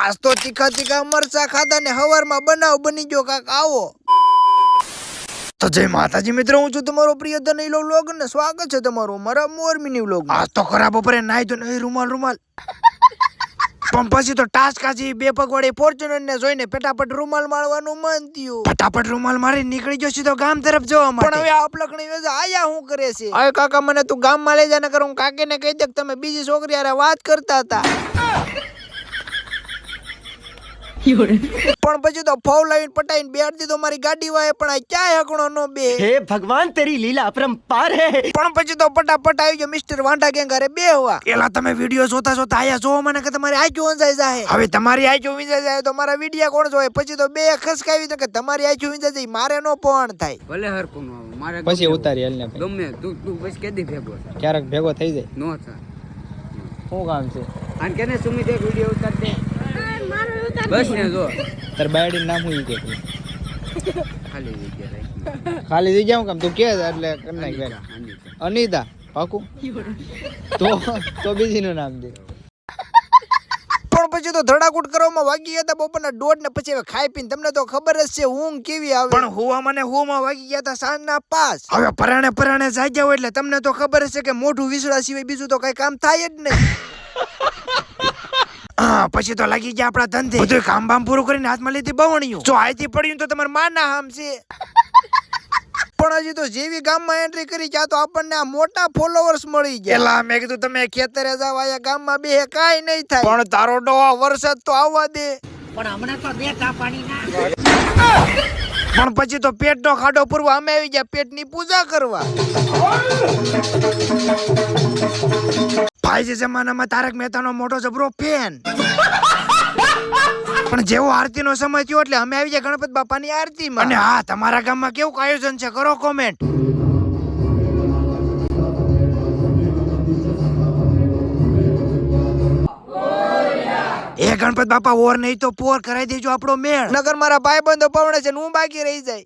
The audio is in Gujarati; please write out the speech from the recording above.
આજ તો તીખા તીખા મરચા ખાધા ને હવારમાં બનાવ બની ગયો કાક આવો. તો જય માતાજી મિત્રો, હું છું તમારો પ્રિય ધનઈલો વ્લોગ ને સ્વાગત છે તમારું મારા મોરમીની વ્લોગ. આજ તો ખરાબ બપોરે નાઈ તો નહીં રૂમાલ પણ પછી તો ટાસ્ક આજી બે પગવાડી ફોર્ચ્યુનર ને જોઈને ફટાફટ રૂમાલ મારવાનું મન થયું. ફટાફટ રૂમાલ મારી નીકળી ગયો સીધો ગામ તરફ જવા માટે. પણ હવે આપલકણી વેજા આયા હું કરે છે? અરે કાકા મને તું ગામમાં લઈ જા, ને કરું કાકીને કહી દે કે તમે બીજી છોકરી હારે વાત કરતા હતા. પણ પછી તો ફોન લાવીને પટાઈને બેઠ દીધો મારી ગાડી વાય, પણ આ ક્યાંય હકણો નો બે. હે ભગવાન તેરી લીલા અપરંપાર હે. પણ પછી તો ફટાફટ આવી ગયો મિસ્ટર વાંઢા ગેંગ હારે બેહવા. પેલા તમે વિડિયો જોતા જોતા આયા જોવો મને કે તમારી આંખો વંજાઈ જાય. હવે તમારી આંખો વંજાઈ જાય તો મારા વિડિયા કોણ જોવે? પછી તો બે ખસકાવી તો કે તમારી આંખો વંજાઈ જાય મારે નો પણ થાય. ભલે હરકું નો આવે મારે પછી ઉતારી હાલ ને ભાઈ. ગમે તું બસ કેદી ભેગો થાય. ક્યારેક ભેગો થઈ જાય. નો થાય. શું કામ છે? આન કેને સુમિત એક વિડિયો ઉતાર દે. બસ ને જો તાર બાયડી નામ હું કે ખાલી જગ્યા રાખી. ખાલી જઈ જાઉં કામ તું કે એટલે કર નાખ બેન. અનિતા પાકું તો બીજી નું નામ દે. પણ પછી તો ધડાકુટ કરવામાં વાગી ગયા હતા બપોરના 1:30 ને પછી હવે ખાઈ પીને તમને તો ખબર જ છે ઊંઘ કેવી આવે. પણ હુવા મને હુવામાં વાગી ગયા હતા સાંજના 5. હવે પરાણે જાગ્યા હોય એટલે તમને તો ખબર જ છે કે મોઢું વિસળા સિવાય બીજું તો કઈ કામ થાય જ નહીં. પછી તો લાગી ગયા આપણા ધંધે. બધું કામ બામ પૂરું કરીને હાથમાં લીધી બવણિયું. જો આયથી પડ્યું તો તમારા માના હામ છે. પણ હજી તો જેવી ગામમાં એન્ટ્રી કરી ત્યાં તો આપણને આ મોટા ફોલોવર્સ મળી ગયા. એલા મેં કીધું તમે ખેતરે જાવ, આયા ગામમાં બે કાઈ નહીં થાય. પણ તારો ડોહા વરસાદ તો આવવા દે. પણ હમણાં તો બે ચા પાણી ના. પણ પછી તો પેટનો ખાડો પૂરવા અમે આવી ગયા પેટની પૂજા કરવા. ભાઈ જે જમાનામાં તારક મહેતાનો મોટો જબરો ફેન. પણ જેવો આરતી નો સમય થયો એટલે અમે આવી ગયા ગણપત બાપાની આરતીમાં. અને હા, તમારા ગામમાં કેવું આયોજન છે કરો કોમેન્ટ. એ ગણપત બાપા ઓર નહીં તો પોર કરાવી દેજો આપણો મેળ. નગર મારા ભાઈ બંધો પવણે છે હું બાકી રહી જાય.